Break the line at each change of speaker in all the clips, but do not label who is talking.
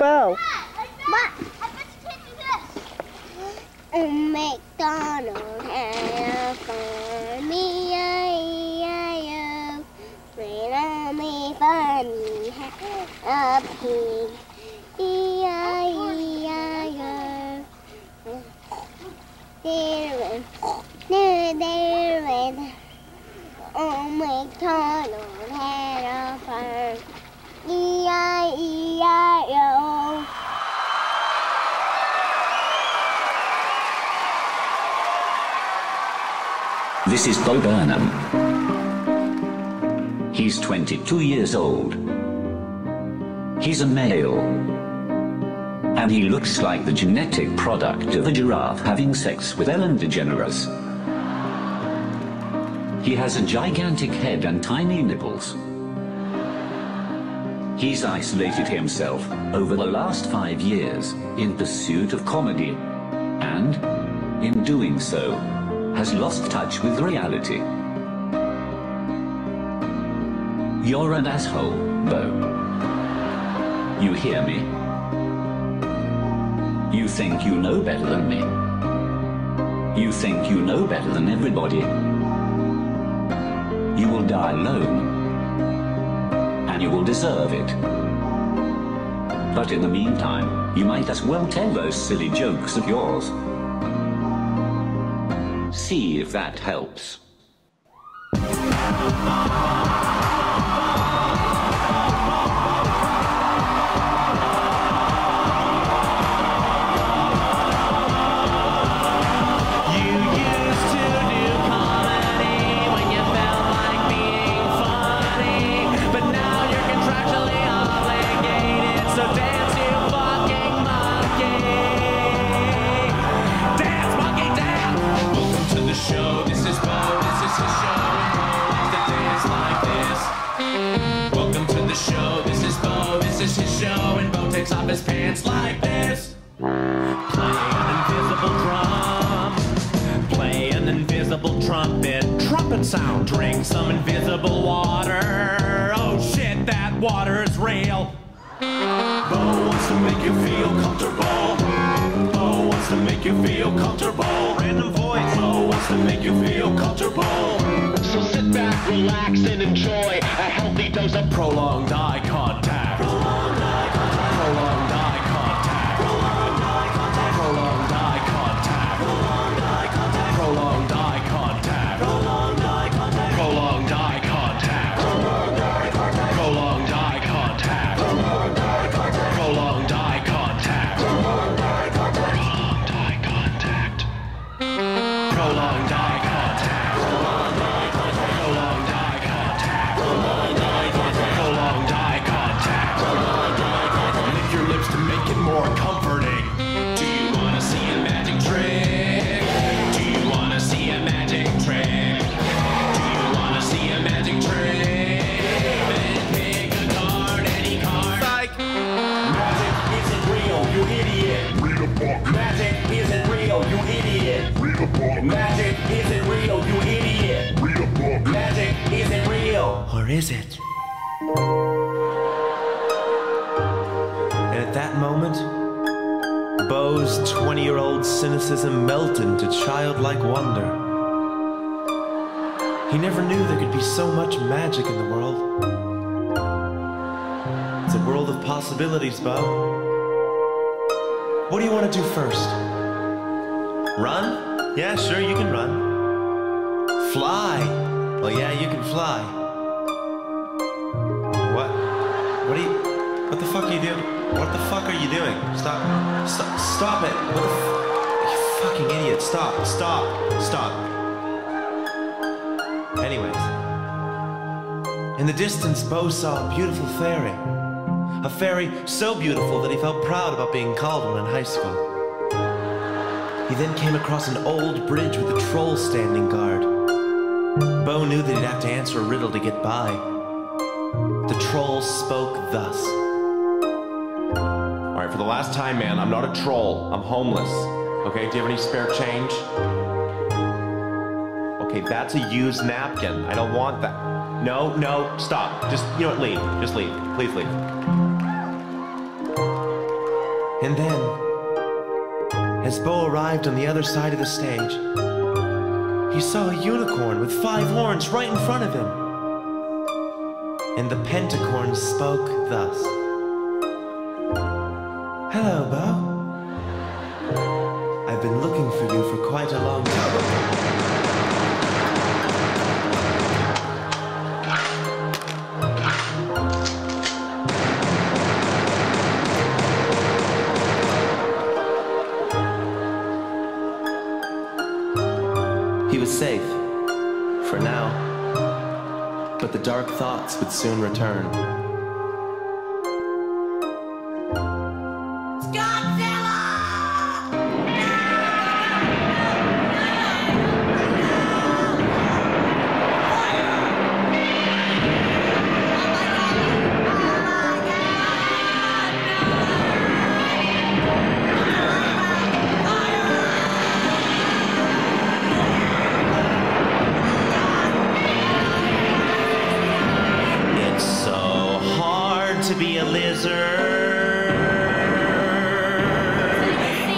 Bo.
What? I bet you can't do this. McDonald had a farm, E-I-E-I-O. When me funny had a pig, E-I-E-I-O. There went, McDonald had a farm, E-I-E-I-O.
This is Bo Burnham. He's 22 years old. He's a male. And he looks like the genetic product of a giraffe having sex with Ellen DeGeneres. He has a gigantic head and tiny nipples. He's isolated himself over the last 5 years in pursuit of comedy, and, in doing so, has lost touch with reality. You're an asshole, Bo. You hear me? You think you know better than me. You think you know better than everybody. You will die alone. And you will deserve it. But in the meantime, you might as well tell those silly jokes of yours. See if that helps.
Takes off his pants like this. Play an invisible drum. Play an invisible trumpet. Trumpet sound. Drink some invisible water. Oh shit, that water is real. Bo wants to make you feel comfortable. Bo wants to make you feel comfortable. Random voice. Bo wants to make you feel comfortable. So sit back, relax, and enjoy a healthy dose of prolonged eye contact. Prolonged eye contact. Prolonged eye contact. Prolonged eye contact. Prolonged eye contact. Prolonged eye contact. Prolonged eye contact. Prolonged eye contact. Prolonged eye contact. Prolonged eye contact. Prolonged eye contact. Prolonged eye contact. Prolonged eye contact. Prolonged eye contact. Prolonged eye contact. Prolonged eye contact. Prolonged eye contact. Prolonged eye contact. Prolonged eye contact. Prolonged eye contact. Lick your lips to make it more comforting. Do you want to see a magic trick? Do you want to see a magic trick? Do you want to see a magic trick? Then pick a card, any card. Psych! Magic isn't real, you idiot.
Read a book.
Magic isn't real, you idiot.
Read a book.
Magic isn't real, you idiot.
Read a book.
Magic isn't real. Or is it? And at that moment, Bo's 20-year-old cynicism melted into childlike wonder. He never knew there could be so much magic in the world. It's a world of possibilities, Bo. What do you want to do first? Run? Yeah, sure, you can run. Fly? Well, yeah, you can fly. What the fuck are you doing? What the fuck are you doing? Stop it. What the you fucking idiot. Stop. Anyways. In the distance, Bo saw a beautiful fairy. A fairy so beautiful that he felt proud about being called one in high school. He then came across an old bridge with a troll standing guard. Bo knew that he'd have to answer a riddle to get by. The troll spoke thus. Alright, for the last time, man, I'm not a troll. I'm homeless. Okay, do you have any spare change? Okay, that's a used napkin. I don't want that. No, stop. Just, you know what, leave. Just leave. Please leave.
And then, as Bo arrived on the other side of the stage, he saw a unicorn with 5 horns right in front of him. And the pentacorn spoke thus. Hello, Bo. I've been looking for you for quite a long time. He was safe, for now, but the dark thoughts would soon return. To be a lizard.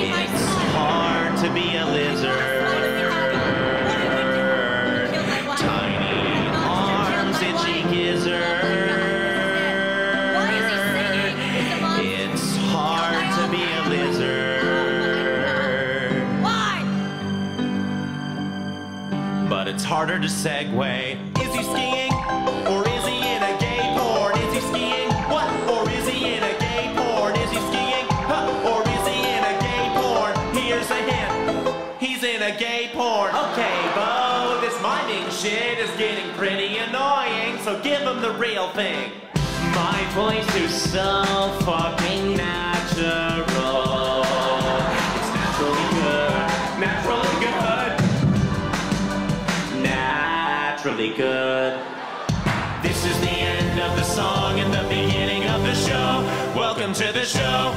It's hard to be a lizard. Tiny arms, itchy gizzard. It's hard to be a lizard. Why? But it's harder to segue. Is he skiing? Or is he in a gay porn? Is he skiing? What? Or is he in a gay porn? Is he skiing? Huh? Or is he in a gay porn? Here's a hint. He's in a gay porn. Okay, Bo, this miming shit is getting pretty annoying, so give him the real thing. My voice is so fucking natural. It's naturally good. Naturally good. Naturally good. This is the end of the song and the beginning of the show. Welcome to the show.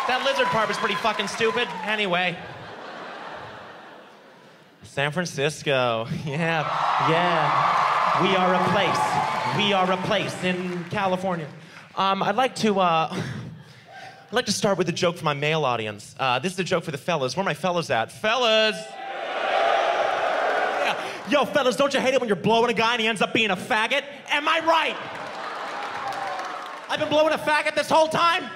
That lizard part was pretty fucking stupid. Anyway. San Francisco. Yeah. We are a place. We are a place in California. I'd like to start with a joke for my male audience. This is a joke for the fellas. Where are my fellas at? Fellas! Yeah. Yo, fellas, don't you hate it when you're blowing a guy and he ends up being a faggot? Am I right? I've been blowing a faggot this whole time?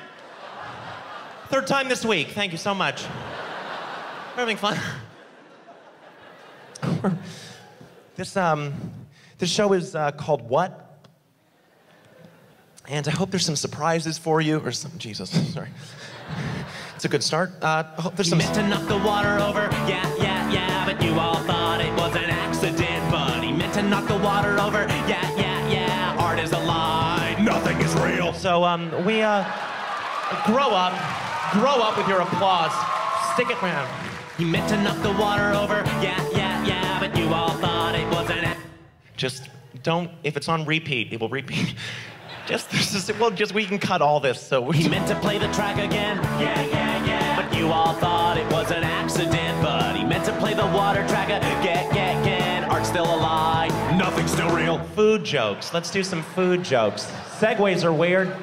3rd time this week. Thank you so much. We're having fun. This show is called What? And I hope there's some surprises for you, or some, Jesus, sorry. It's a good start. I hope there's some... He meant to knock the water over, yeah, but you all thought it was an accident, but he meant to knock the water over, yeah, art is a lie, nothing is real. So, grow up with your applause. Stick it around. He meant to knock the water over, yeah, but you all thought it was an... Just don't, if it's on repeat, it will repeat. We can cut all this, so He meant to play the track again, yeah, but you all thought it was an accident, but he meant to play the water track again, art's still a lie, nothing's still real. Food jokes, let's do some food jokes. Segues are weird.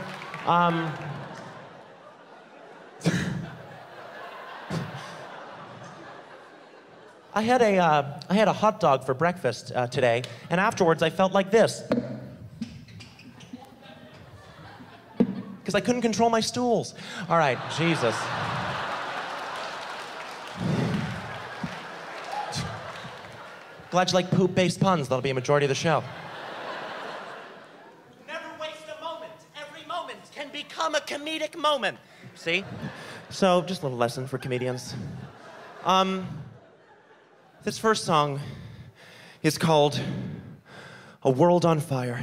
I had a hot dog for breakfast today, and afterwards I felt like this. Because I couldn't control my stools. All right, Jesus. Glad you like poop-based puns. That'll be a majority of the show. Never waste a moment. Every moment can become a comedic moment. See? So, just a little lesson for comedians. This first song is called A World on Fire.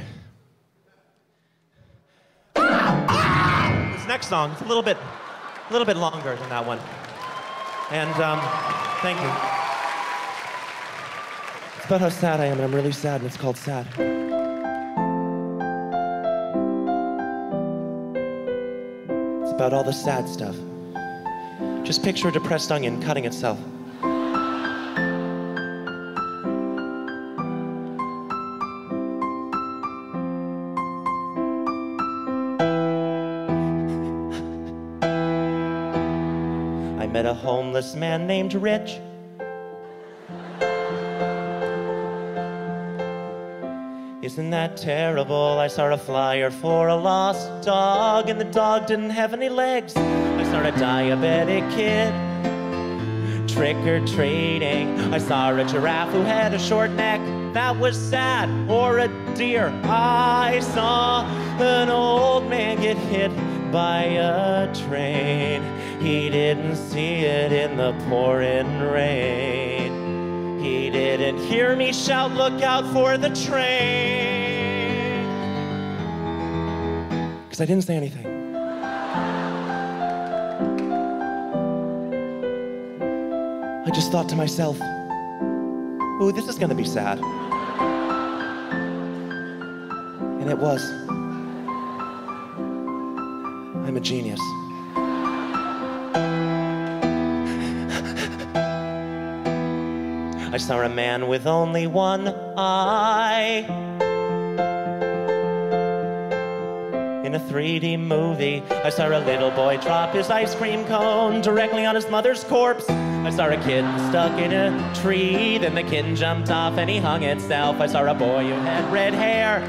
This next song is a little bit longer than that one. And, thank you. It's about how sad I am, and I'm really sad, and it's called Sad. It's about all the sad stuff. Just picture a depressed onion cutting itself. I met a homeless man named Rich. Isn't that terrible? I saw a flyer for a lost dog, and the dog didn't have any legs. I saw a diabetic kid trick-or-treating. I saw a giraffe who had a short neck. That was sad. Or a deer. I saw an old man get hit by a train. He didn't see it in the pouring rain. He didn't hear me shout, "Look out for the train." 'Cause I didn't say anything. I just thought to myself, ooh, this is gonna be sad. And it was. I'm a genius. I saw a man with only one eye in a 3D movie. I saw a little boy drop his ice cream cone directly on his mother's corpse. I saw a kitten stuck in a tree, then the kitten jumped off and he hung itself. I saw a boy who had red hair.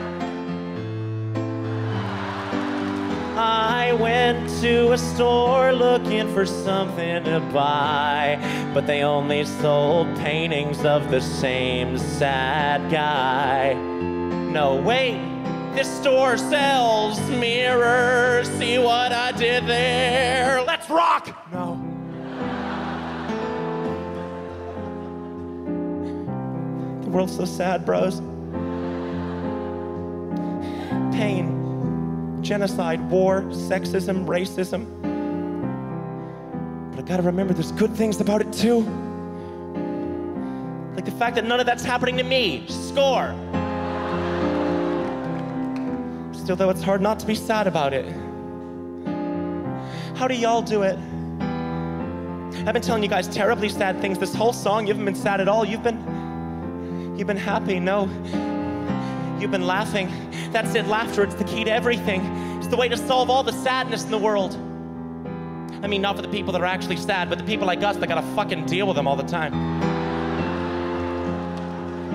I went to a store looking for something to buy, but they only sold paintings of the same sad guy. No, wait, this store sells mirrors. See what I did there? Let's rock! No. The world's so sad, bros. Pain. Genocide, war, sexism, racism. But I gotta remember there's good things about it too. Like the fact that none of that's happening to me. Score! Still though, it's hard not to be sad about it. How do y'all do it? I've been telling you guys terribly sad things this whole song. You haven't been sad at all. You've been happy, no. You've been laughing. That's it, laughter, it's the key to everything. It's the way to solve all the sadness in the world. I mean, not for the people that are actually sad, but the people like us that gotta fucking deal with them all the time.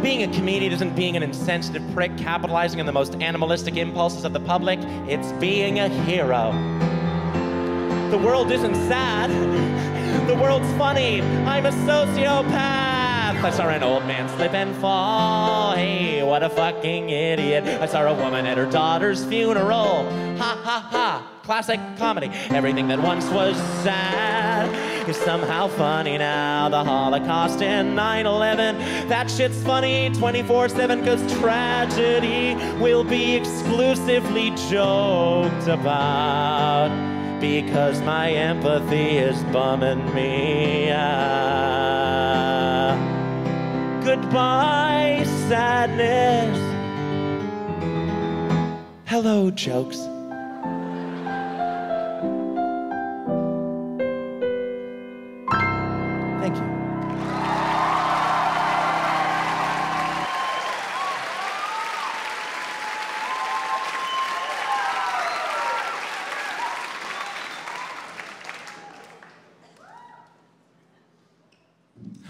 Being a comedian isn't being an insensitive prick capitalizing on the most animalistic impulses of the public. It's being a hero. The world isn't sad. The world's funny. I'm a sociopath. I saw an old man slip and fall. Hey, what a fucking idiot. I saw a woman at her daughter's funeral. Ha ha ha. Classic comedy. Everything that once was sad is somehow funny now. The Holocaust and 9/11. That shit's funny 24/7 'cause tragedy will be exclusively joked about. Because my empathy is bumming me out. Goodbye, sadness. Hello, jokes. Thank you.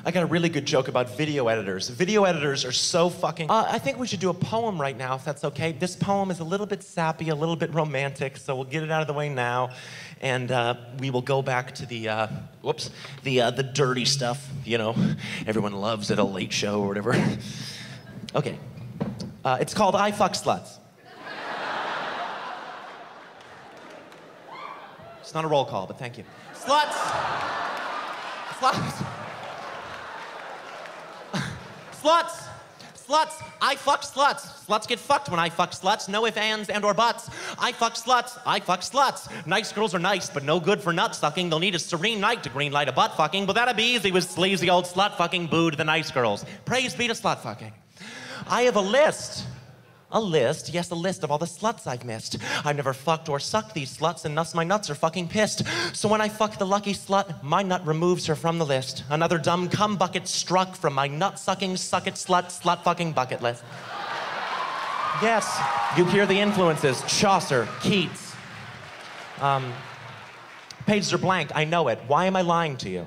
I got a really good joke about video editors. Video editors are so fucking... I think we should do a poem right now, if that's okay. This poem is a little bit sappy, a little bit romantic, so we'll get it out of the way now. And we will go back to the, the dirty stuff, you know, everyone loves at a late show or whatever. Okay. It's called I Fuck Sluts. It's not a roll call, but thank you. Sluts! Sluts! Sluts! sluts. I fuck sluts. Sluts get fucked when I fuck sluts. No ifs, ands, and or buts. I fuck sluts. I fuck sluts. Nice girls are nice, but no good for nut sucking. They'll need a serene night to green light a butt fucking. But that'd be easy with sleazy old slut fucking booed the nice girls. Praise be to slut fucking. I have a list. A list, yes, a list of all the sluts I've missed. I've never fucked or sucked these sluts, and thus my nuts are fucking pissed. So when I fuck the lucky slut, my nut removes her from the list. Another dumb cum bucket struck from my nut-sucking, suck-it, slut fucking bucket list. Yes, you hear the influences. Chaucer, Keats. Pages are blank, I know it. Why am I lying to you?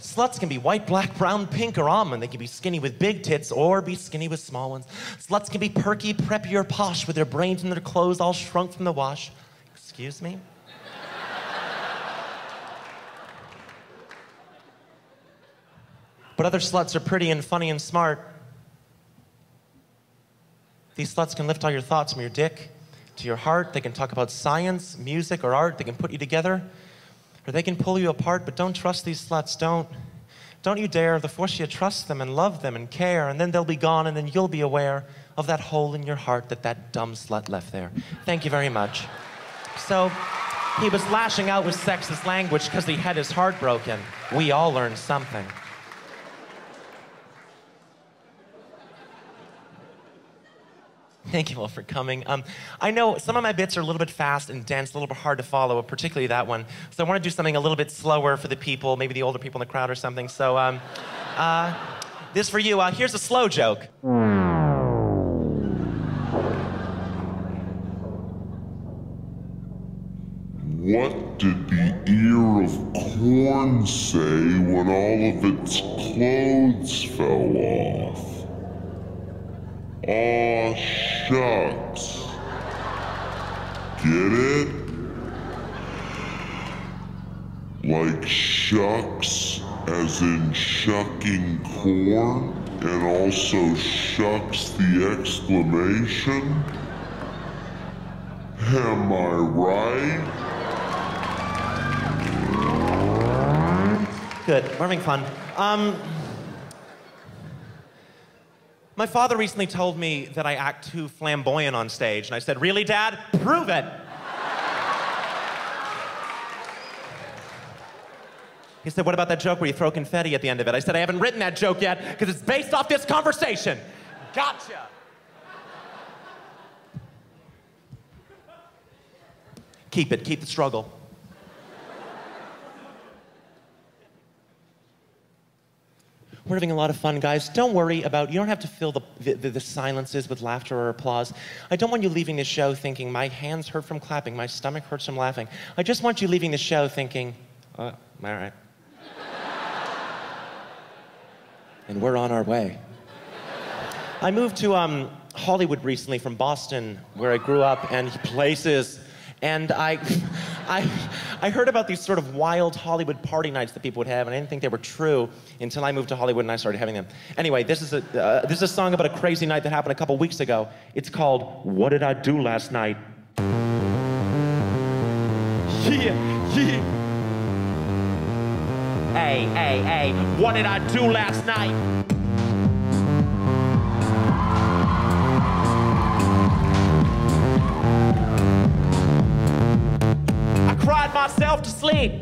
Sluts can be white, black, brown, pink, or almond. They can be skinny with big tits or be skinny with small ones. Sluts can be perky, preppy, or posh with their brains and their clothes all shrunk from the wash. Excuse me? But other sluts are pretty and funny and smart. These sluts can lift all your thoughts from your dick to your heart. They can talk about science, music, or art. They can put you together. Or they can pull you apart, but don't trust these sluts. Don't you dare. They'll force you to trust them and love them and care, and then they'll be gone, and then you'll be aware of that hole in your heart that dumb slut left there. Thank you very much. So, he was lashing out with sexist language because he had his heart broken. We all learned something. Thank you all for coming. I know some of my bits are a little bit fast and dense, a little bit hard to follow, particularly that one. So I want to do something a little bit slower for the people, maybe the older people in the crowd or something. So this for you. Here's a slow joke.
What did the ear of corn say when all of its clothes fell off? Aw, shucks. Get it? Like shucks, as in shucking corn, and also shucks the exclamation? Am I right?
Good, we're having fun. My father recently told me that I act too flamboyant on stage, and I said, "Really, Dad? Prove it!" He said, "What about that joke where you throw confetti at the end of it?" I said, "I haven't written that joke yet, because it's based off this conversation." Gotcha! Keep it, keep the struggle. We're having a lot of fun, guys. Don't worry about, you don't have to fill the silences with laughter or applause. I don't want you leaving this show thinking, my hands hurt from clapping, my stomach hurts from laughing. I just want you leaving the show thinking, all right. And we're on our way. I moved to Hollywood recently from Boston, where I grew up, and places. And I heard about these sort of wild Hollywood party nights that people would have, and I didn't think they were true until I moved to Hollywood and I started having them. Anyway, this is a song about a crazy night that happened a couple weeks ago. It's called "What Did I Do Last Night?" Yeah. Hey, what did I do last night? Cried myself to sleep.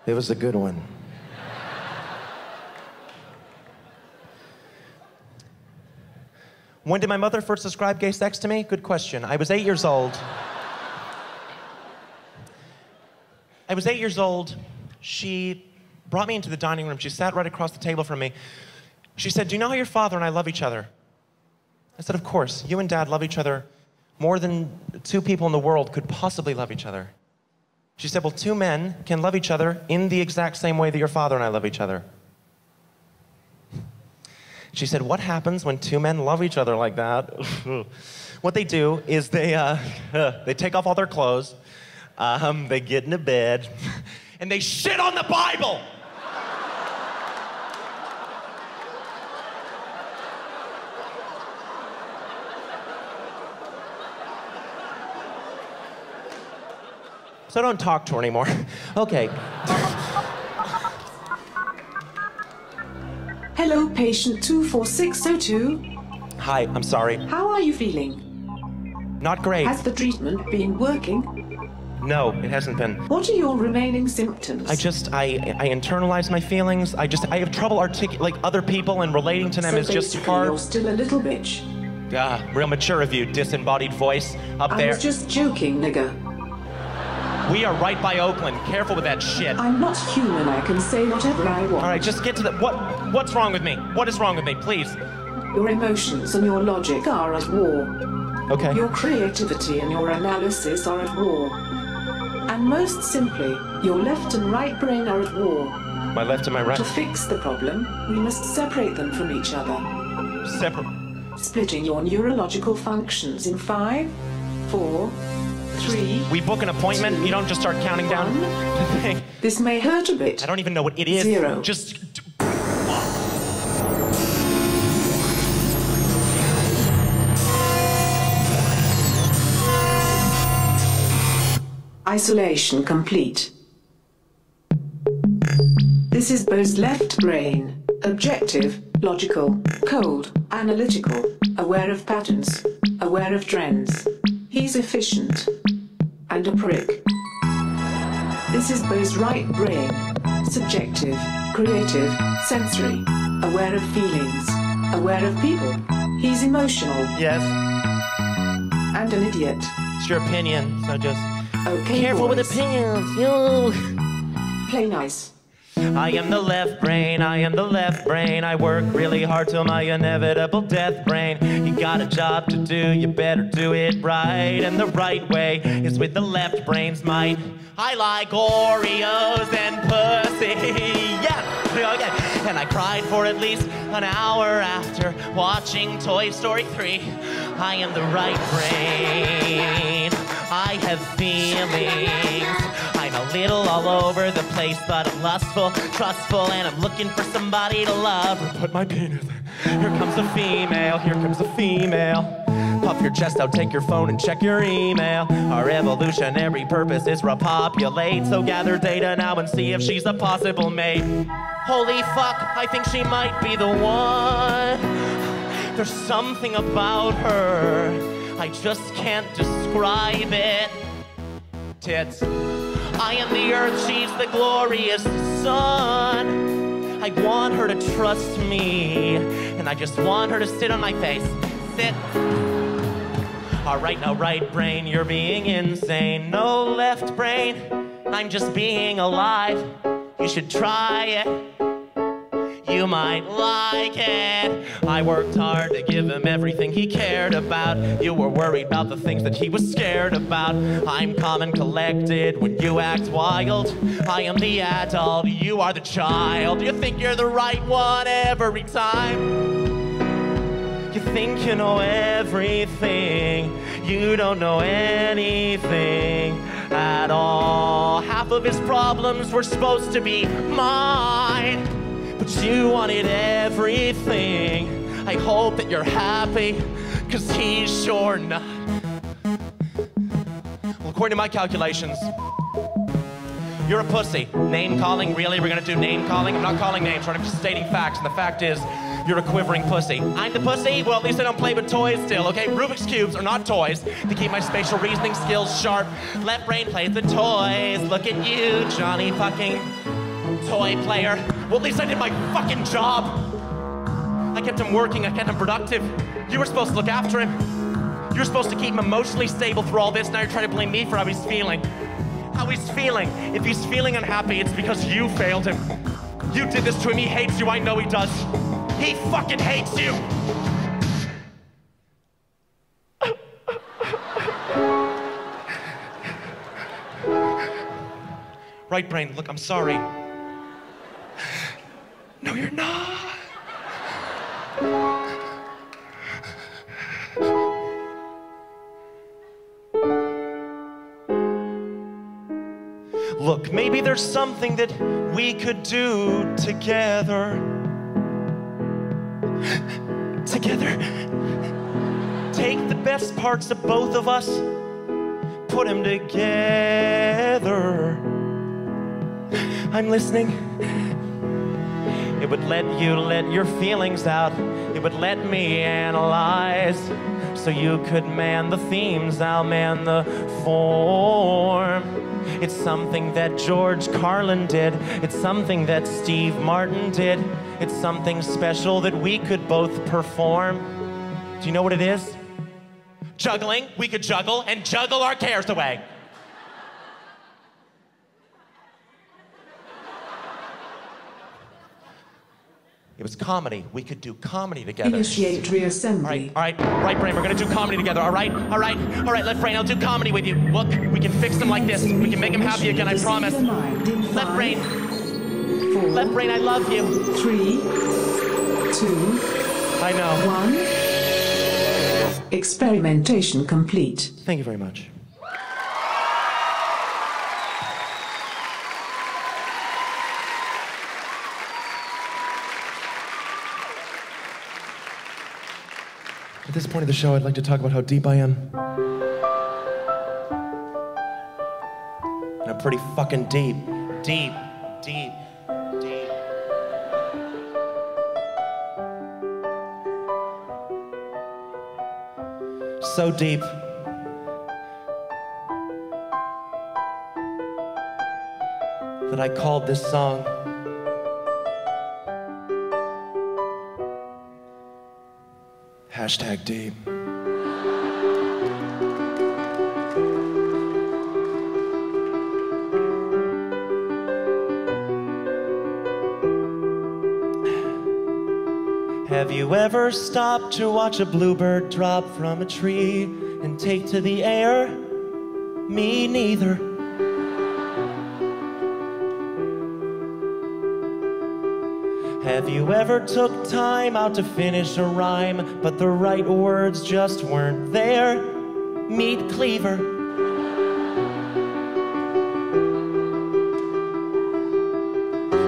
It was a good one. When did my mother first describe gay sex to me? Good question. I was 8 years old. She brought me into the dining room. She sat right across the table from me. She said, "Do you know how your father and I love each other?" I said, "Of course. You and Dad love each other more than two people in the world could possibly love each other." She said, "Well, two men can love each other in the exact same way that your father and I love each other." She said, "What happens when two men love each other like that?" What they do is they take off all their clothes, they get into bed, and they shit on the Bible. So don't talk to her anymore. Okay.
Hello, patient 24602.
Hi, I'm sorry.
How are you feeling?
Not great.
Has the treatment been working?
No, it hasn't been.
What are your remaining symptoms?
I internalize my feelings. I have trouble like other people and relating to them is just
basically,
hard.
You're still a little bitch.
Real mature of you, disembodied voice up
I
there.
was just joking, nigga.
We are right by Oakland. Careful with that shit.
I'm not human. I can say whatever I want.
All right, just get to the... What's wrong with me? What is wrong with me, please?
Your emotions and your logic are at war.
Okay.
Your creativity and your analysis are at war. And most simply, your left and right brain are at war.
My left and my right?
To fix the problem, we must separate them from each other. Splitting your neurological functions in 5, 4, 3.
We book an appointment,
2,
you don't just start counting down.
This may hurt a bit.
I don't even know what it is.
0.
Just...
Isolation complete. This is Bo's left brain. Objective, logical, cold, analytical, aware of patterns, aware of trends. He's efficient. And a prick. This is Bo's right brain. Subjective, creative, sensory, aware of feelings, aware of people. He's emotional.
Yes.
And an idiot.
It's your opinion, so just...
Okay,
Careful
boys.
with opinions, you.
Play nice.
I am the left brain, I am the left brain. I work really hard till my inevitable death brain. You got a job to do, you better do it right. And the right way is with the left brain's might. I like Oreos and pussy, yeah. And I cried for at least an hour after watching Toy Story 3. I am the right brain. I have feelings. I'm a little all over the place, but I'm lustful, trustful, and I'm looking for somebody to love. Put my penis. Here comes a female, here comes a female. Puff your chest out, take your phone and check your email. Our evolutionary purpose is repopulate, so gather data now and see if she's a possible mate. Holy fuck, I think she might be the one. There's something about her, I just can't describe it. Tits. I am the earth, she's the glorious sun. I want her to trust me, and I just want her to sit on my face. Sit. All right, now right brain, you're being insane. No left brain, I'm just being alive. You should try it. You might like it. I worked hard to give him everything he cared about. You were worried about the things that he was scared about. I'm calm and collected when you act wild. I am the adult, you are the child. You think you're the right one every time. You think you know everything. You don't know anything at all. Half of his problems were supposed to be mine. But you wanted everything. I hope that you're happy, cause he's sure not. Well, according to my calculations, you're a pussy. Name calling, really? We're gonna do name calling? I'm not calling names, right? I'm just stating facts, and the fact is, you're a quivering pussy. I'm the pussy? Well, at least I don't play with toys still, okay? Rubik's Cubes are not toys. They keep my spatial reasoning skills sharp. Left brain plays the toys. Look at you, Johnny fucking toy player. Well, at least I did my fucking job. I kept him working, I kept him productive. You were supposed to look after him. You were supposed to keep him emotionally stable through all this. Now you're trying to blame me for how he's feeling. How he's feeling. If he's feeling unhappy, it's because you failed him. You did this to him, he hates you, I know he does. He fucking hates you. Right brain, look, I'm sorry. No, you're not. Look, maybe there's something that we could do together. Together. Take the best parts of both of us, put them together. I'm listening. It would let you let your feelings out. It would let me analyze. So you could man the themes, I'll man the form. It's something that George Carlin did. It's something that Steve Martin did. It's something special that we could both perform. Do you know what it is? Juggling. We could juggle and juggle our cares away. It was comedy. We could do comedy together.
Initiate reassembly.
All right, right brain, we're gonna do comedy together, all right, left brain, I'll do comedy with you. Look, we can fix them like this. We can make them happy again, I promise. Left brain,
4,
left brain, I love you.
3, 2,
I know.
1. Experimentation complete.
Thank you very much. At this point of the show, I'd like to talk about how deep I am. And I'm pretty fucking deep. Deep, deep, deep. So deep. That I called this song #deep. Have you ever stopped to watch a bluebird drop from a tree and take to the air? Me neither. Have you ever took time out to finish a rhyme, but the right words just weren't there? Meet Cleaver.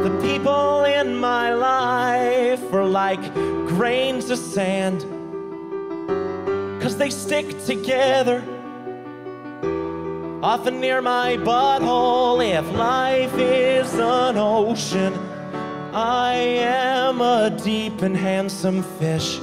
The people in my life are like grains of sand, 'cause they stick together. Often near my butthole, if life is an ocean, I am a deep and handsome fish.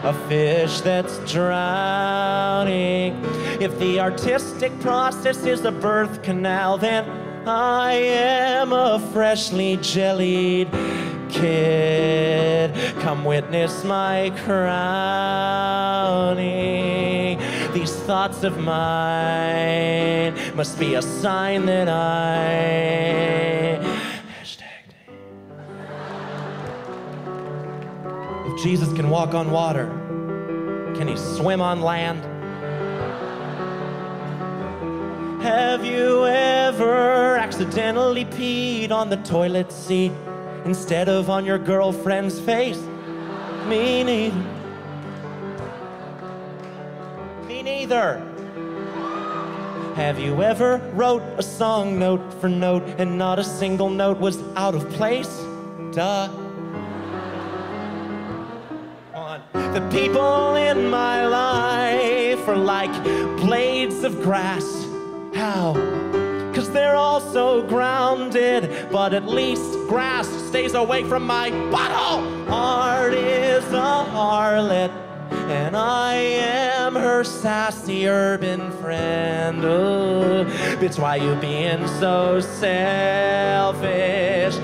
A fish that's drowning. If the artistic process is a birth canal, then I am a freshly jellied kid. Come witness my crowning. These thoughts of mine must be a sign that I Jesus can walk on water. Can he swim on land? Have you ever accidentally peed on the toilet seat instead of on your girlfriend's face? Me neither. Me neither. Have you ever wrote a song note for note and not a single note was out of place? Duh. The people in my life are like blades of grass. How? 'Cause they're all so grounded, but at least grass stays away from my butthole. Art is a harlot, and I am her sassy urban friend. Oh, bitch, why you being so selfish?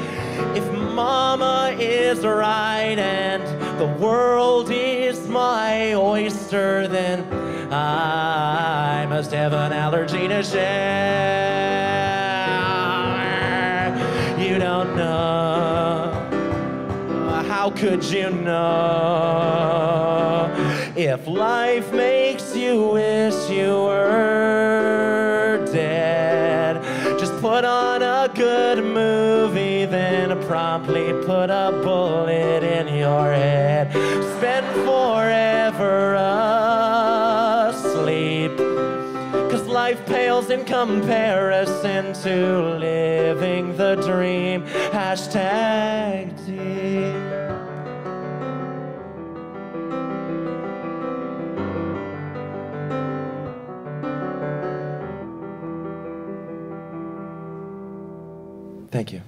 If mama is right and the world is my oyster, then I must have an allergy to share. You don't know. How could you know? If life makes you wish you were dead, just put on a good movie, then promptly put a bullet in your head. Spend forever asleep, 'cause life pales in comparison to living the dream. #deep.
Thank you.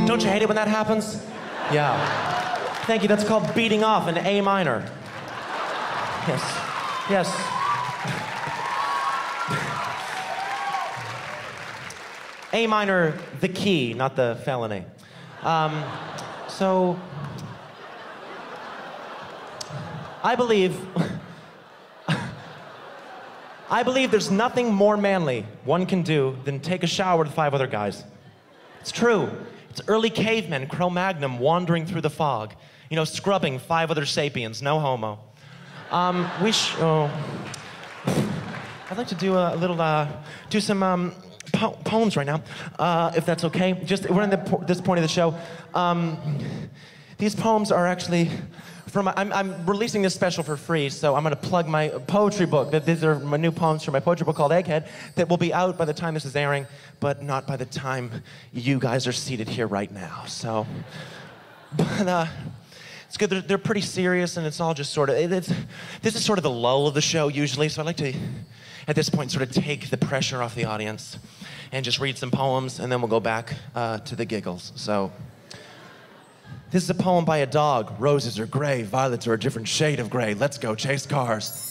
Don't you hate it when that happens? Yeah. Thank you. That's called beating off in A minor. Yes. Yes. A minor, the key, not the felony. So, I believe there's nothing more manly one can do than take a shower with 5 other guys. It's true. It's early cavemen, Cro-Magnon, wandering through the fog. You know, scrubbing 5 other sapiens, no homo. I'd like to do a little, do some poems right now, if that's okay. Just, we're in this point of the show. These poems are actually from, I'm releasing this special for free, so I'm gonna plug my poetry book. These are my new poems from my poetry book called Egghead that will be out by the time this is airing, but not by the time you guys are seated here right now. So, but it's good. They're pretty serious, and it's all just sort of, this is sort of the lull of the show usually, so I'd like to, at this point, sort of take the pressure off the audience and just read some poems, and then we'll go back to the giggles. So, this is a poem by a dog. Roses are gray, violets are a different shade of gray. Let's go chase cars.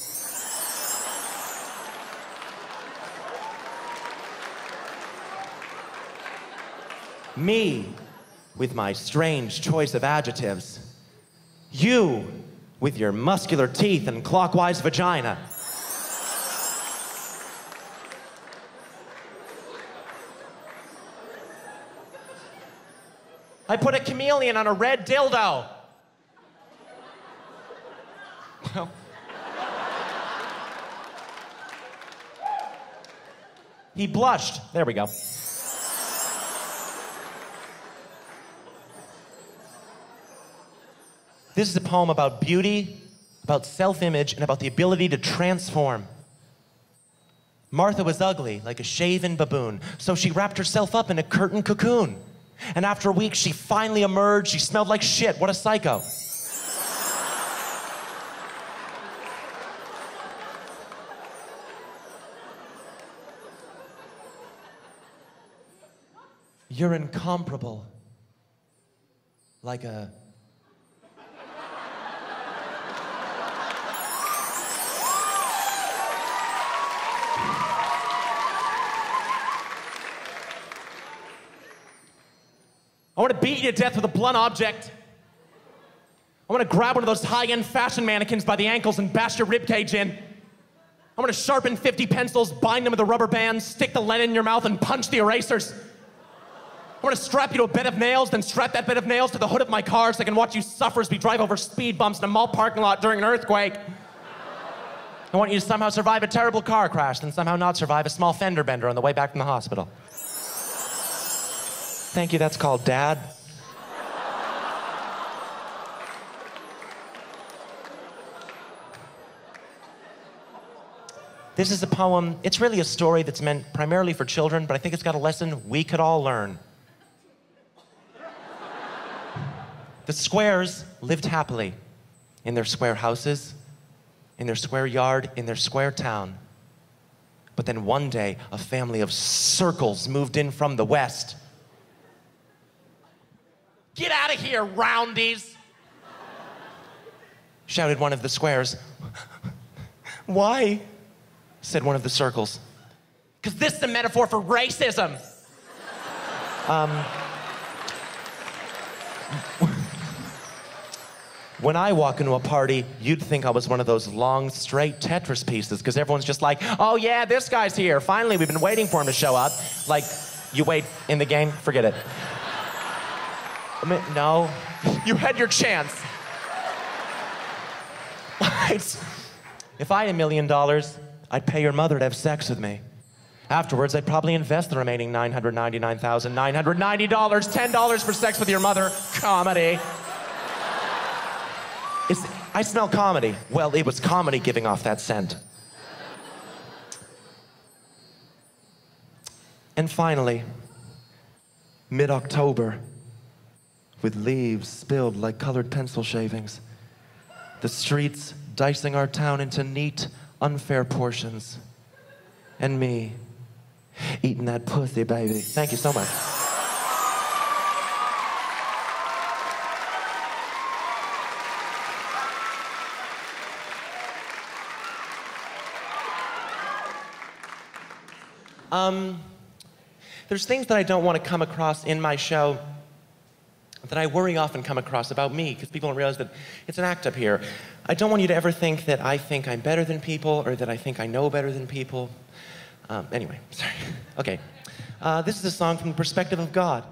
Me, with my strange choice of adjectives. You, with your muscular teeth and clockwise vagina. I put a chameleon on a red dildo. Well. He blushed. There we go. This is a poem about beauty, about self-image, and about the ability to transform. Martha was ugly, like a shaven baboon, so she wrapped herself up in a curtain cocoon. And after a week, she finally emerged. She smelled like shit. What a psycho. You're incomparable. Like a... I want to beat you to death with a blunt object. I want to grab one of those high-end fashion mannequins by the ankles and bash your ribcage in. I'm gonna sharpen 50 pencils, bind them with a rubber band, stick the lead in your mouth, and punch the erasers. I'm gonna strap you to a bed of nails, then strap that bed of nails to the hood of my car so I can watch you suffer as we drive over speed bumps in a mall parking lot during an earthquake. I want you to somehow survive a terrible car crash, then somehow not survive a small fender bender on the way back from the hospital. Thank you, that's called Dad. This is a poem. It's really a story that's meant primarily for children, but I think it's got a lesson we could all learn. The Squares lived happily in their square houses, in their square yard, in their square town. But then one day, a family of Circles moved in from the west. "Get out of here, roundies!" shouted one of the Squares. "Why?" said one of the Circles. "'Cause this is a metaphor for racism." When I walk into a party, you'd think I was one of those long, straight Tetris pieces, because everyone's just like, "Oh yeah, this guy's here. Finally, we've been waiting for him to show up." Like, you wait in the game, forget it. I mean, no, you had your chance. If I had $1 million, I'd pay your mother to have sex with me. Afterwards, I'd probably invest the remaining $999,990, $10 for sex with your mother. Comedy. I smell comedy. Well, it was comedy giving off that scent. And finally, mid-October, with leaves spilled like colored pencil shavings, the streets dicing our town into neat, unfair portions, and me eating that pussy, baby. Thank you so much. There's things that I don't want to come across in my show that I worry often come across about me, because people don't realize that it's an act up here. I don't want you to ever think that I think I'm better than people or that I think I know better than people. Anyway, sorry. Okay. This is a song from the perspective of God.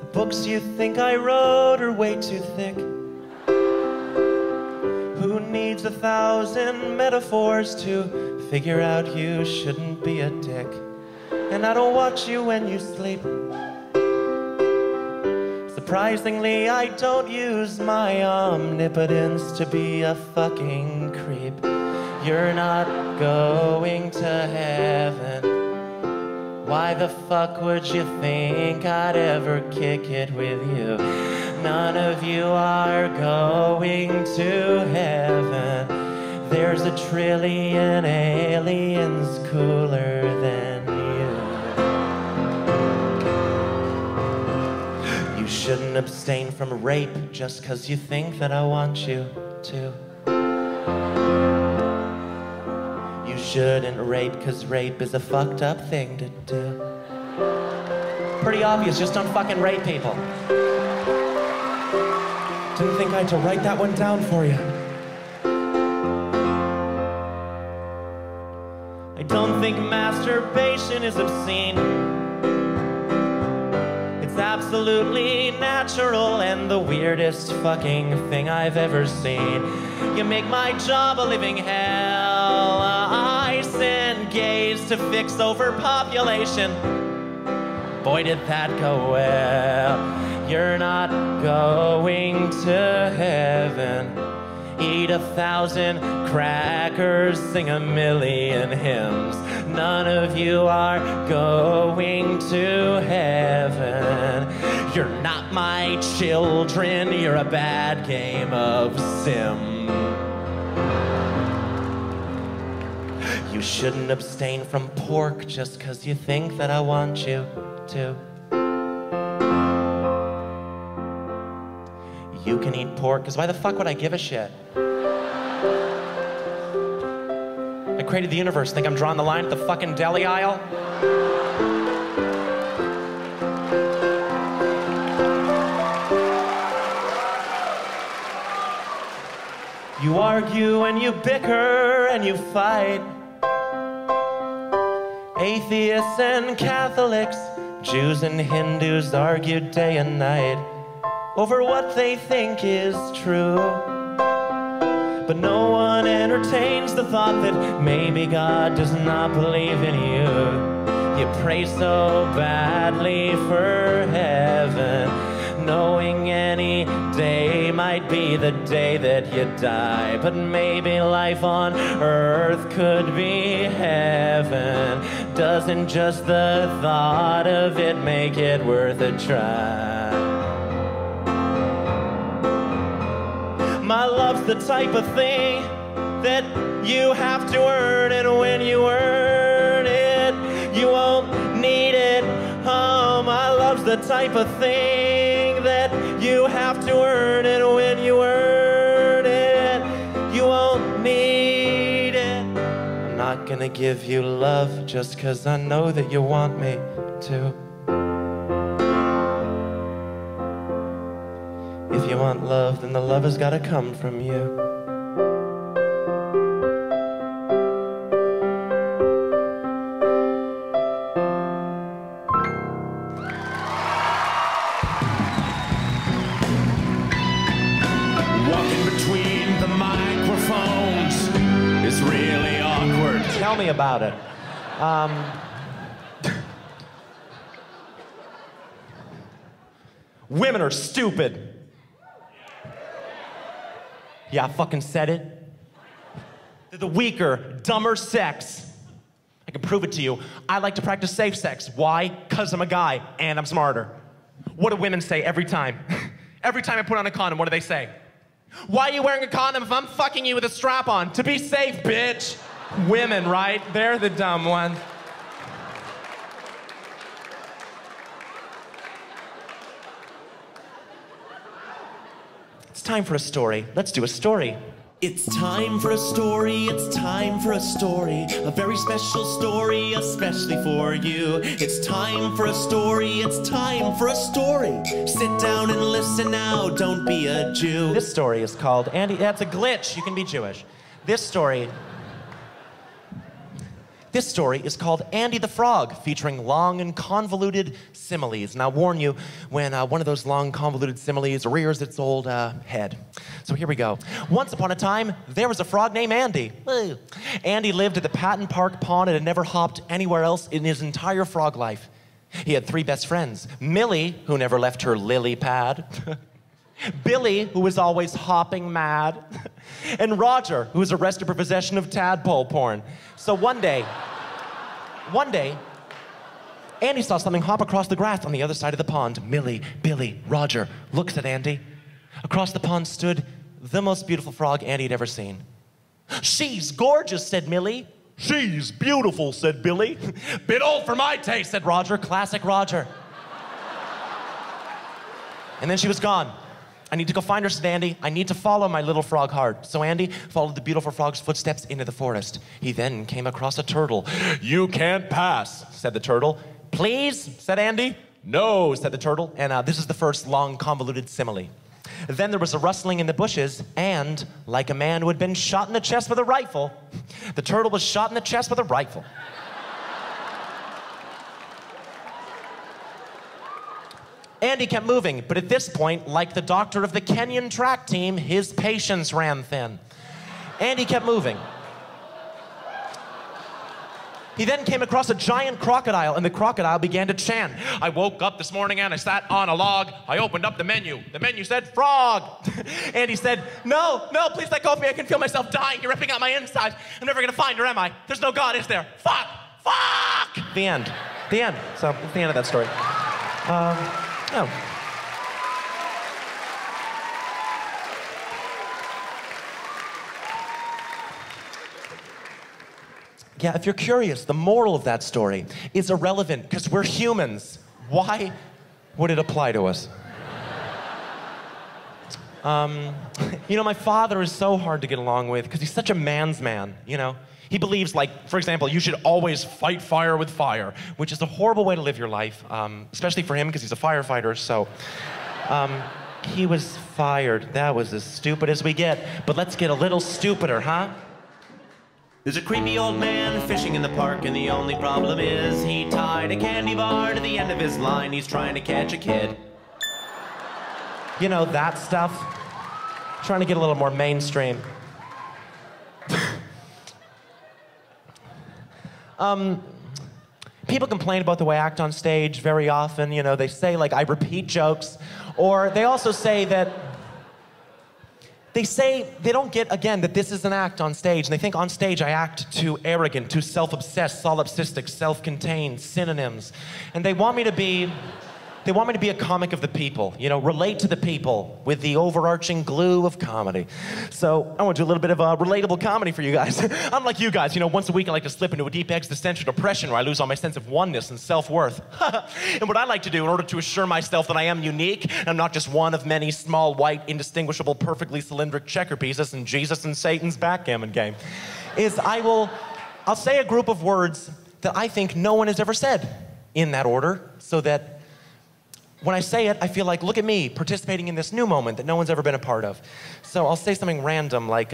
The books you think I wrote are way too thick. Who needs 1,000 metaphors to figure out you shouldn't be a dick? And I don't watch you when you sleep. Surprisingly, I don't use my omnipotence to be a fucking creep. You're not going to heaven. Why the fuck would you think I'd ever kick it with you? None of you are going to heaven. There's 1 trillion aliens cooler than you. You shouldn't abstain from rape just 'cause you think that I want you to. You shouldn't rape 'cause rape is a fucked up thing to do. Pretty obvious, just don't fucking rape people. Didn't think I had to write that one down for you. I don't think masturbation is obscene. It's absolutely natural and the weirdest fucking thing I've ever seen. You make my job a living hell. I send gays to fix overpopulation. Boy, did that go well. You're not going to heaven. Eat 1,000 crackers, sing 1,000,000 hymns. None of you are going to heaven. You're not my children, you're a bad game of sim. You shouldn't abstain from pork just 'cause you think that I want you to. You can eat pork, because why the fuck would I give a shit? I created the universe. Think I'm drawing the line at the fucking deli aisle? You argue and you bicker and you fight. Atheists and Catholics, Jews and Hindus argue day and night over what they think is true. But no one entertains the thought that maybe God does not believe in you. You pray so badly for heaven, knowing any day might be the day that you die. But maybe life on earth could be heaven. Doesn't just the thought of it make it worth a try? My love's the type of thing that you have to earn, and when you earn it, you won't need it. Oh, my love's the type of thing that you have to earn, and when you earn it, you won't need it. I'm not gonna give you love just 'cause I know that you want me to. If you want love, then the love has gotta come from you.
Walking between the microphones is really awkward.
Tell me about it. Women are stupid. Yeah, I fucking said it. They're the weaker, dumber sex. I can prove it to you. I like to practice safe sex. Why? 'Cause I'm a guy and I'm smarter. What do women say every time? Every time I put on a condom, what do they say? Why are you wearing a condom if I'm fucking you with a strap on? To be safe, bitch. Women, right? They're the dumb ones. It's time for a story. Let's do a story.
It's time for a story, it's time for a story. A very special story, especially for you. It's time for a story, it's time for a story. Sit down and listen now, don't be a Jew.
This story is called Andy. That's a glitch. You can be Jewish. This story is called Andy the Frog, featuring long and convoluted similes. And I'll warn you when one of those long convoluted similes rears its old head. So here we go. Once upon a time, there was a frog named Andy. Woo. Andy lived at the Patton Park Pond and had never hopped anywhere else in his entire frog life. He had three best friends. Millie, who never left her lily pad. Billy, who was always hopping mad. And Roger, who was arrested for possession of tadpole porn. So one day, Andy saw something hop across the grass on the other side of the pond. Millie, Billy, Roger looks at Andy. Across the pond stood the most beautiful frog Andy had ever seen. "She's gorgeous," said Millie. "She's beautiful," said Billy. "Bit old for my taste," said Roger. Classic Roger. And then she was gone. "I need to go find her," said Andy. "I need to follow my little frog heart." So Andy followed the beautiful frog's footsteps into the forest. He then came across a turtle. "You can't pass," said the turtle. "Please," said Andy. "No," said the turtle. And this is the first long convoluted simile. Then there was a rustling in the bushes, and like a man who had been shot in the chest with a rifle, the turtle was shot in the chest with a rifle. Andy kept moving, but at this point, like the doctor of the Kenyan track team, his patience ran thin. Andy kept moving. He then came across a giant crocodile, and the crocodile began to chant. "I woke up this morning and I sat on a log. I opened up the menu. The menu said frog." Andy said, "No, no, please let go of me. I can feel myself dying. You're ripping out my insides. I'm never gonna find her, am I? There's no God, is there? Fuck! Fuck!" The end. The end. So, that's the end of that story. Oh. Yeah, if you're curious, the moral of that story is irrelevant because we're humans. Why would it apply to us? You know, my father is so hard to get along with because he's such a man's man, you know? He believes, like, for example, you should always fight fire with fire, which is a horrible way to live your life, especially for him because he's a firefighter, so. He was fired. That was as stupid as we get. But let's get a little stupider, huh?
There's a creepy old man fishing in the park, and the only problem is he tied a candy bar to the end of his line. He's trying to catch a kid.
You know, that stuff. Trying to get a little more mainstream. People complain about the way I act on stage very often. You know, they say, like, I repeat jokes. Or they also say that they don't get, again, that this is an act on stage. And they think on stage I act too arrogant, too self-obsessed, solipsistic, self-contained, synonyms. And they want me to be a comic of the people, you know, relate to the people with the overarching glue of comedy. So I want to do a little bit of relatable comedy for you guys. Unlike you guys, you know, once a week I like to slip into a deep existential depression where I lose all my sense of oneness and self-worth. And what I like to do in order to assure myself that I am unique, and I'm not just one of many small, white, indistinguishable, perfectly cylindric checker pieces in Jesus and Satan's backgammon game, is I'll say a group of words that I think no one has ever said in that order, so that when I say it, I feel like, look at me, participating in this new moment that no one's ever been a part of. So I'll say something random like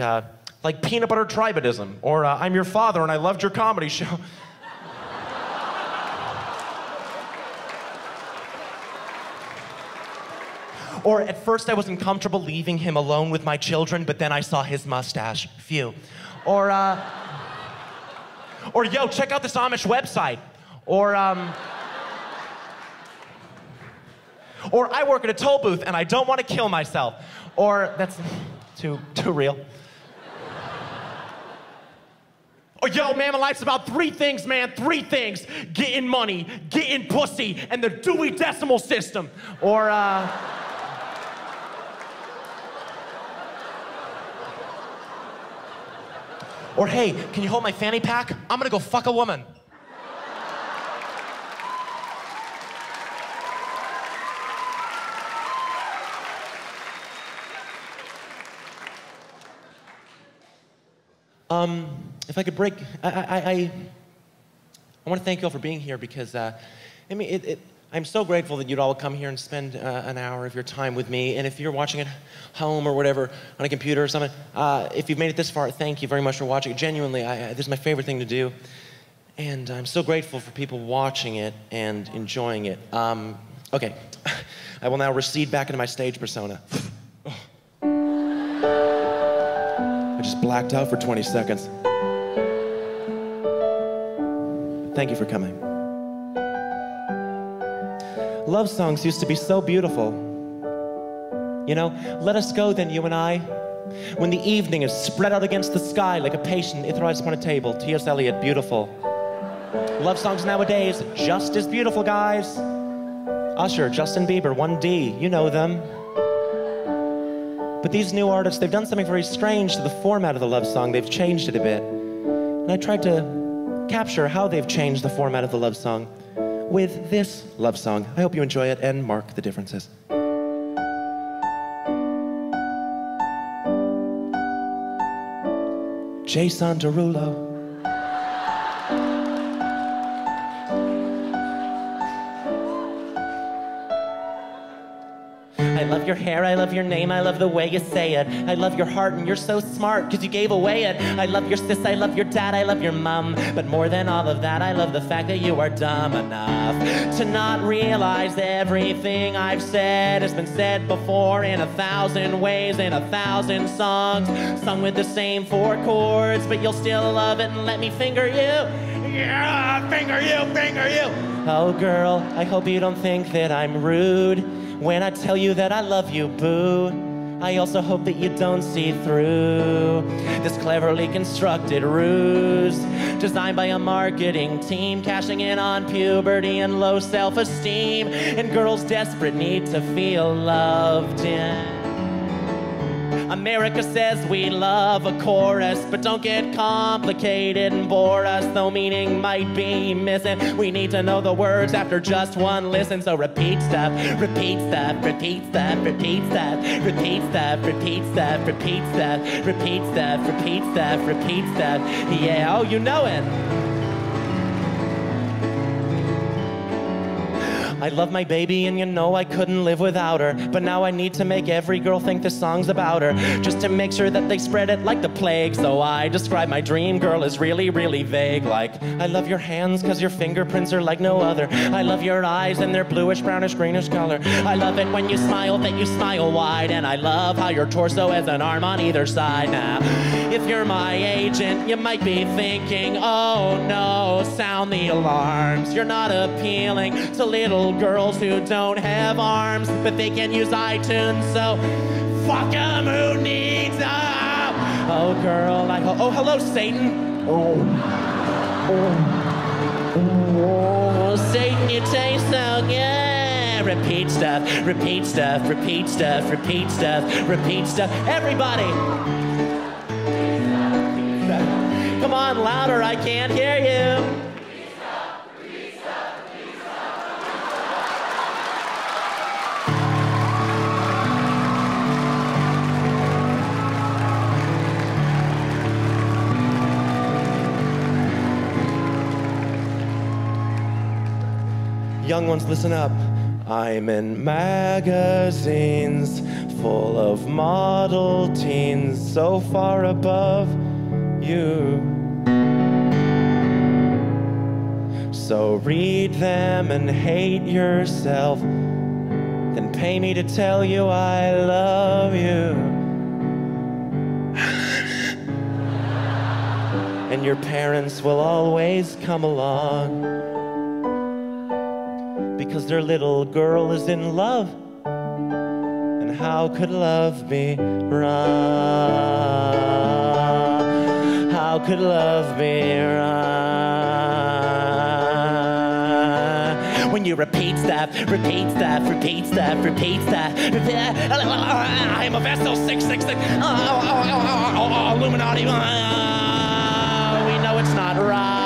peanut butter tribadism, or I'm your father and I loved your comedy show. Or at first I was uncomfortable leaving him alone with my children, but then I saw his mustache. Phew. Or yo, check out this Amish website. Or I work at a toll booth and I don't want to kill myself. Or that's too real. Or yo, man, my life's about three things, man, three things. Getting money, getting pussy, and the Dewey Decimal System. Or hey, can you hold my fanny pack? I'm gonna go fuck a woman. If I could break, I want to thank you all for being here because, I'm so grateful that you'd all come here and spend an hour of your time with me. And if you're watching at home or whatever, on a computer or something, if you've made it this far, thank you very much for watching. Genuinely, this is my favorite thing to do. And I'm so grateful for people watching it and enjoying it. Okay, I will now recede back into my stage persona. I just blacked out for 20 seconds. Thank you for coming. Love songs used to be so beautiful. You know, let us go then, you and I. When the evening is spread out against the sky like a patient Ithrides upon a table. T.S. Eliot, beautiful. Love songs nowadays, just as beautiful, guys. Usher, Justin Bieber, 1D, you know them. But these new artists, they've done something very strange to the format of the love song. They've changed it a bit. And I tried to capture how they've changed the format of the love song with this love song. I hope you enjoy it and mark the differences. Jason Derulo. I love your hair, I love your name, I love the way you say it. I love your heart and you're so smart cause you gave away it. I love your sis, I love your dad, I love your mom. But more than all of that, I love the fact that you are dumb enough to not realize everything I've said has been said before in 1,000 ways, in 1,000 songs, sung with the same 4 chords, but you'll still love it and let me finger you. Yeah, finger you, finger you. Oh girl, I hope you don't think that I'm rude when I tell you that I love you, boo. I also hope that you don't see through this cleverly constructed ruse designed by a marketing team, cashing in on puberty and low self-esteem and girls' desperate need to feel loved in.
America says we love a chorus, but don't get complicated and bore us, though meaning might be missing. We need to know the words after just one listen, so repeat stuff, repeat stuff, repeat stuff, repeat stuff, repeat stuff, repeat stuff, repeat stuff, repeat stuff, repeat stuff, repeat stuff. Yeah, oh, you know it. I love my baby and you know I couldn't live without her, but now I need to make every girl think this song's about her, just to make sure that they spread it like the plague. So I describe my dream girl as really, really vague, like I love your hands cause your fingerprints are like no other. I love your eyes and their bluish, brownish, greenish color. I love it when you smile, that you smile wide, and I love how your torso has an arm on either side. Now, if you're my agent, you might be thinking, oh no, sound the alarms. You're not appealing to little girls who don't have arms, but they can use iTunes, so fuck 'em, who needs them? Oh girl, oh hello Satan. Oh, Satan, you taste so good. Repeat stuff, repeat stuff, repeat stuff, repeat stuff, repeat stuff. Everybody, come on, louder, I can't hear you. Young ones, listen up. I'm in magazines full of model teens so far above you. So read them and hate yourself, then pay me to tell you I love you. And your parents will always come along, because their little girl is in love. And how could love be wrong? How could love be wrong? When you repeat stuff, repeat stuff, repeat stuff, repeat stuff. I am a vessel 666. Illuminati. We know it's not right.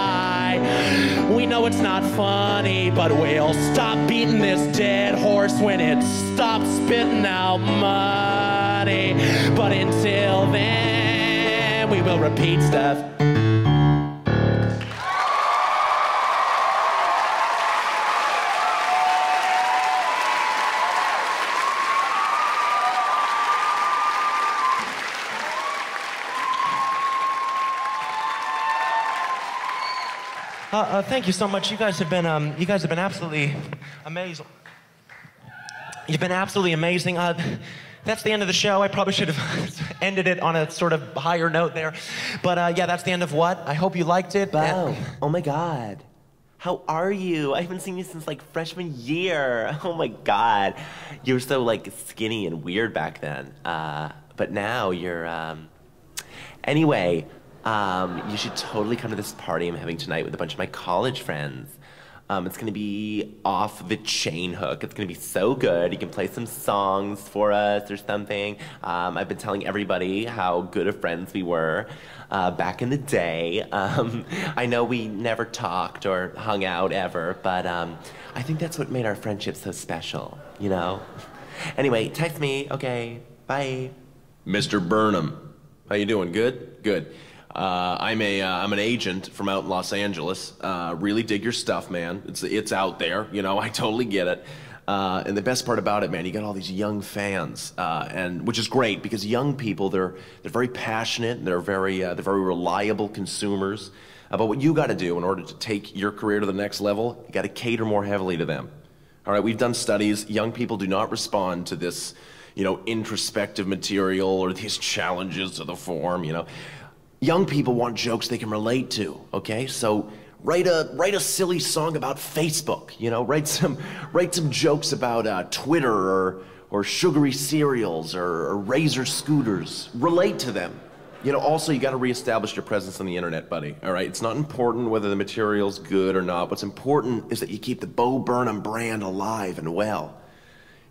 We know it's not funny, but we'll stop beating this dead horse when it stops spitting out money. But until then, we will repeat stuff. Thank you so much. You guys have been absolutely amazing. You've been absolutely amazing. That's the end of the show. I probably should have ended it on a sort of higher note there. But yeah, that's the end of what? I hope you liked it.
Wow. Oh my God. How are you? I haven't seen you since like freshman year. Oh my God. You were so like skinny and weird back then. But now you're, anyway, you should totally come to this party I'm having tonight with a bunch of my college friends. It's gonna be off the chain hook. It's gonna be so good. You can play some songs for us or something. I've been telling everybody how good of friends we were back in the day. I know we never talked or hung out ever, but I think that's what made our friendship so special, you know? Anyway, text me, okay, bye.
Mr. Burnham, how you doing, good? Good. I'm an agent from out in Los Angeles. Really dig your stuff, man. It's out there, you know. I totally get it. And the best part about it, man, you got all these young fans, and which is great because young people they're very passionate. And they're very reliable consumers. But what you got to do in order to take your career to the next level, you got to cater more heavily to them. All right, we've done studies. Young people do not respond to this, you know, introspective material or these challenges to the form, you know. Young people want jokes they can relate to, okay? So write a silly song about Facebook, you know? Write some jokes about Twitter or sugary cereals or Razor scooters. Relate to them. You know, also you gotta reestablish your presence on the internet, buddy, all right? It's not important whether the material's good or not. What's important is that you keep the Bo Burnham brand alive and well.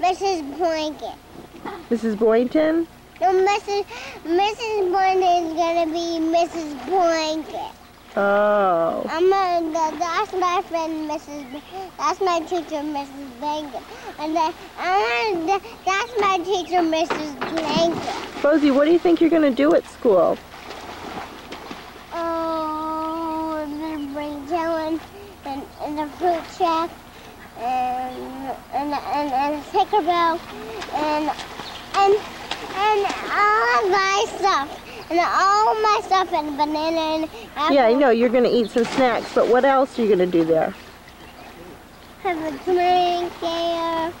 Mrs. Blanket.
Mrs. Boynton?
No, Mrs. Boynton is gonna be Mrs. Blanket.
Oh.
That's my friend, that's my teacher, Mrs. Blanket. And that's my teacher, Mrs. Blanket.
Rosie, what do you think you're going to do at school?
Oh, I'm gonna bring Dylan and the fruit shack and a Tinkerbell and all my stuff. And all my stuff and banana and apple.
Yeah, I know you're going to eat some snacks, but what else are you going to do there?
Have a drink there.